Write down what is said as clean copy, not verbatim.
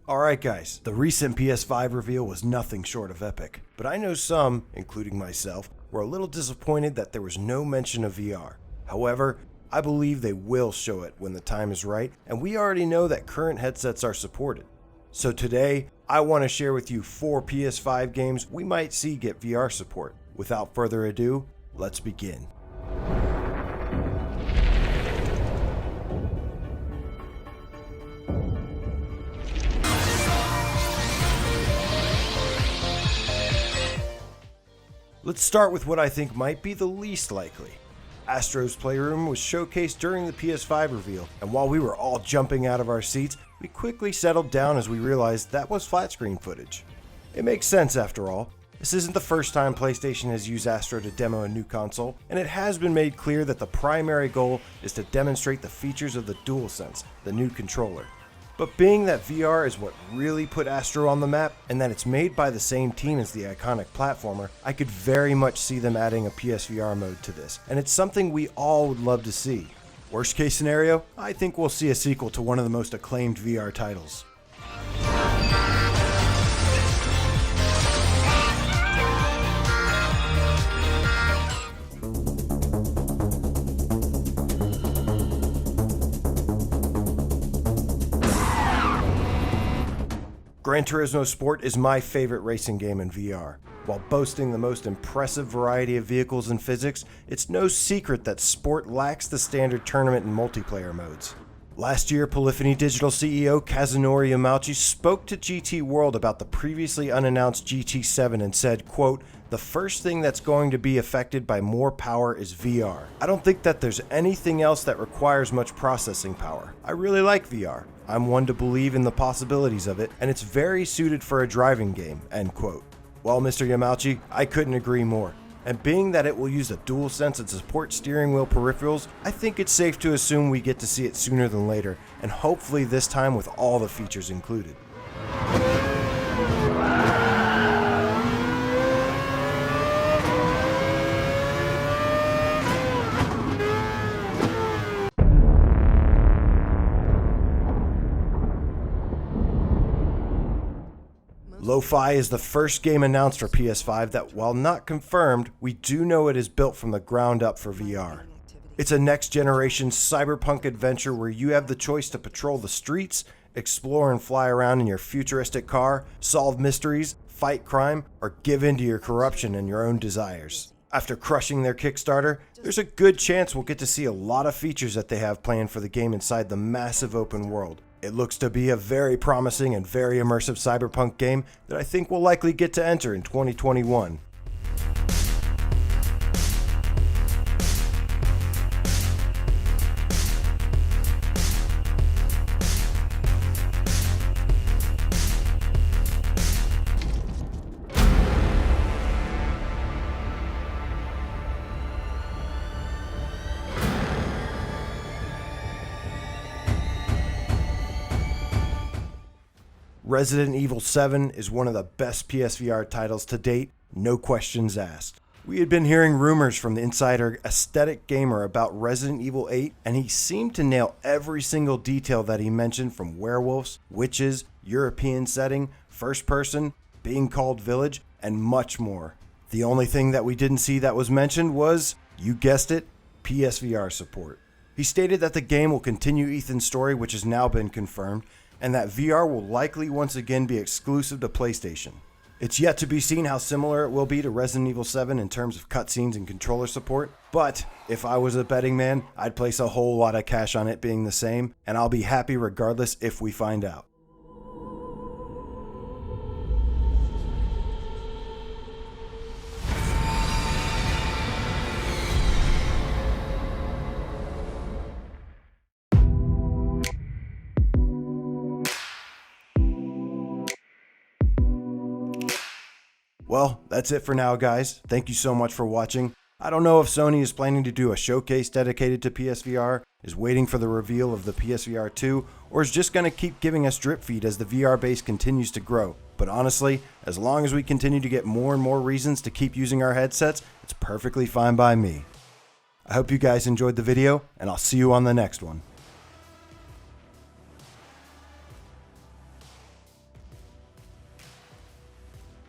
Alright guys, the recent PS5 reveal was nothing short of epic, but I know some, including myself, were a little disappointed that there was no mention of VR. However, I believe they will show it when the time is right, and we already know that current headsets are supported. So today, I want to share with you 4 PS5 games we might see get VR support. Without further ado, let's begin. Let's start with what I think might be the least likely. Astros Playroom was showcased during the PS5 reveal, and while we were all jumping out of our seats, we quickly settled down as we realized that was flat screen footage. It makes sense after all. This isn't the first time PlayStation has used Astro to demo a new console, and it has been made clear that the primary goal is to demonstrate the features of the DualSense, the new controller. But being that VR is what really put Astro on the map, and that it's made by the same team as the iconic platformer, I could very much see them adding a PSVR mode to this, and it's something we all would love to see. Worst case scenario, I think we'll see a sequel to one of the most acclaimed VR titles. Gran Turismo Sport is my favorite racing game in VR. While boasting the most impressive variety of vehicles and physics, it's no secret that Sport lacks the standard tournament and multiplayer modes. Last year, Polyphony Digital CEO Kazunori Yamauchi spoke to GT World about the previously unannounced GT7 and said, quote, "The first thing that's going to be affected by more power is VR. I don't think that there's anything else that requires much processing power. I really like VR. I'm one to believe in the possibilities of it, and it's very suited for a driving game," end quote. Well, Mr. Yamauchi, I couldn't agree more. And being that it will use the DualSense and support steering wheel peripherals, I think it's safe to assume we get to see it sooner than later, and hopefully this time with all the features included. Lo-Fi is the first game announced for PS5 that, while not confirmed, we do know it is built from the ground up for VR. It's a next-generation cyberpunk adventure where you have the choice to patrol the streets, explore and fly around in your futuristic car, solve mysteries, fight crime, or give in to your corruption and your own desires. After crushing their Kickstarter, there's a good chance we'll get to see a lot of features that they have planned for the game inside the massive open world. It looks to be a very promising and very immersive cyberpunk game that I think we'll likely get to enter in 2021. Resident Evil 7 is one of the best PSVR titles to date, no questions asked. We had been hearing rumors from the insider Aesthetic Gamer about Resident Evil 8, and he seemed to nail every single detail that he mentioned, from werewolves, witches, European setting, first person, being called village, and much more. The only thing that we didn't see that was mentioned was, you guessed it, PSVR support. He stated that the game will continue Ethan's story, which has now been confirmed, and that VR will likely once again be exclusive to PlayStation. It's yet to be seen how similar it will be to Resident Evil 7 in terms of cutscenes and controller support, but if I was a betting man, I'd place a whole lot of cash on it being the same, and I'll be happy regardless if we find out. Well, that's it for now, guys. Thank you so much for watching. I don't know if Sony is planning to do a showcase dedicated to PSVR, is waiting for the reveal of the PSVR 2, or is just going to keep giving us drip feed as the VR base continues to grow. But honestly, as long as we continue to get more and more reasons to keep using our headsets, it's perfectly fine by me. I hope you guys enjoyed the video, and I'll see you on the next one.